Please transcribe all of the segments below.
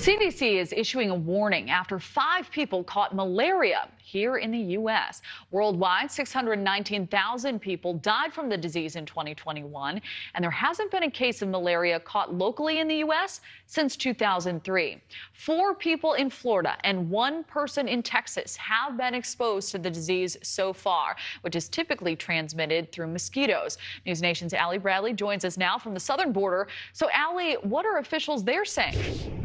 CDC is issuing a warning after 5 people caught malaria here in the U.S. Worldwide, 619,000 people died from the disease in 2021, and there hasn't been a case of malaria caught locally in the U.S. since 2003. 4 people in Florida and 1 person in Texas have been exposed to the disease so far, which is typically transmitted through mosquitoes. News Nation's Allie Bradley joins us now from the southern border. So, Allie, what are officials there saying?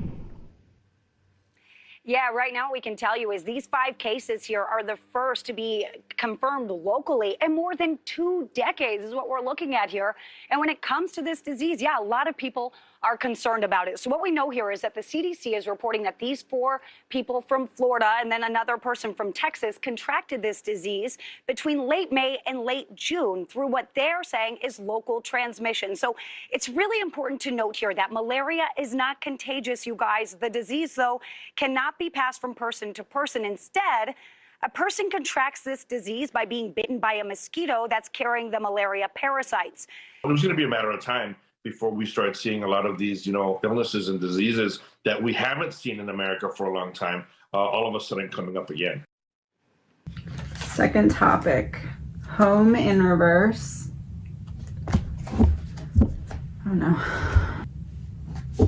Yeah, right now what we can tell you is these 5 cases here are the first to be confirmed locally in more than 2 decades is what we're looking at here. And when it comes to this disease, yeah, a lot of people are concerned about it. So what we know here is that the CDC is reporting that these 4 people from Florida and then another person from Texas contracted this disease between late May and late June through what they're saying is local transmission. So it's really important to note here that malaria is not contagious, you guys. The disease, though, cannot be passed from person to person. Instead, a person contracts this disease by being bitten by a mosquito that's carrying the malaria parasites. It was going to be a matter of time before we start seeing a lot of these, illnesses and diseases that we haven't seen in America for a long time, all of a sudden coming up again. Second topic, home in reverse. I don't know.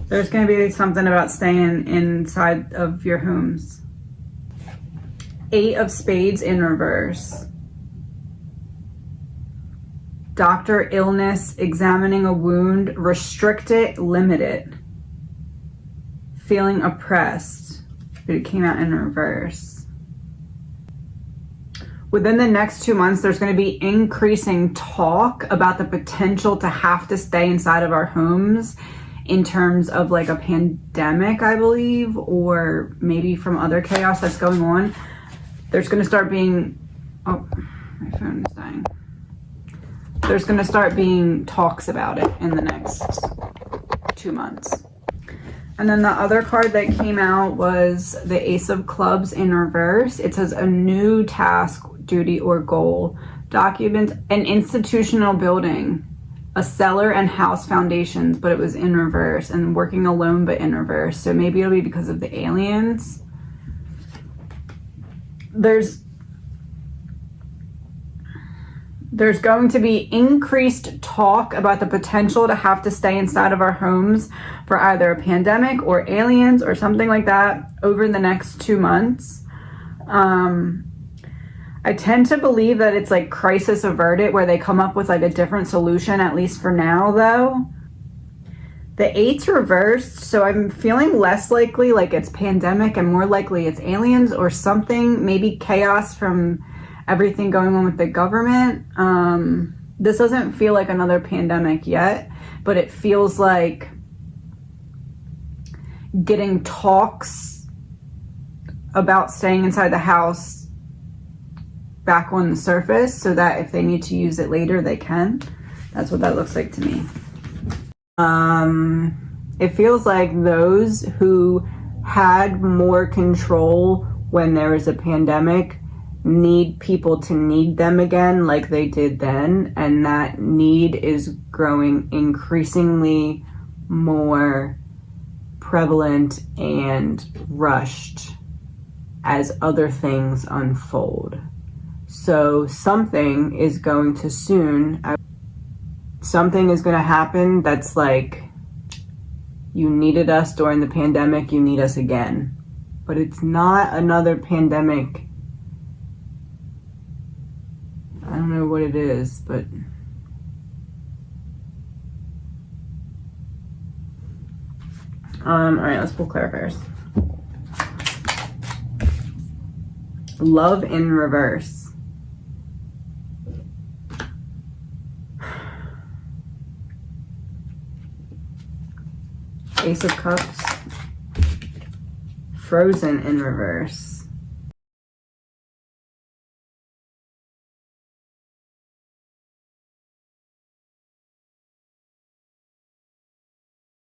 There's going to be something about staying inside of your homes. 8 of spades in reverse. Doctor, illness, examining a wound, restrict it, limit it. Feeling oppressed, but it came out in reverse. Within the next 2 months, there's going to be increasing talk about the potential to have to stay inside of our homes in terms of like a pandemic, I believe, or maybe from other chaos that's going on. There's going to start being, oh, my phone is dying. There's going to start being talks about it in the next 2 months. And then the other card that came out was the Ace of Clubs in reverse. It says a new task, duty, or goal. Document an institutional building, a cellar and house foundations, but it was in reverse, and working alone but in reverse. So maybe it'll be because of the aliens. There's going to be increased talk about the potential to have to stay inside of our homes for either a pandemic or aliens or something like that over the next 2 months. I tend to believe that it's like crisis averted, where they come up with like a different solution, at least for now though. The 8's reversed, so I'm feeling less likely like it's pandemic and more likely it's aliens or something, maybe chaos from everything going on with the government. This doesn't feel like another pandemic yet, but it feels like getting talks about staying inside the house back on the surface so that if they need to use it later, they can. That's what that looks like to me. It feels like those who had more control when there was a pandemic need people to need them again like they did then, and that need is growing increasingly more prevalent and rushed as other things unfold. So something is going to happen that's like, you needed us during the pandemic, you need us again. But it's not another pandemic. I don't know what it is, but all right, let's pull clarifiers. Love in reverse. Ace of Cups. Frozen in reverse.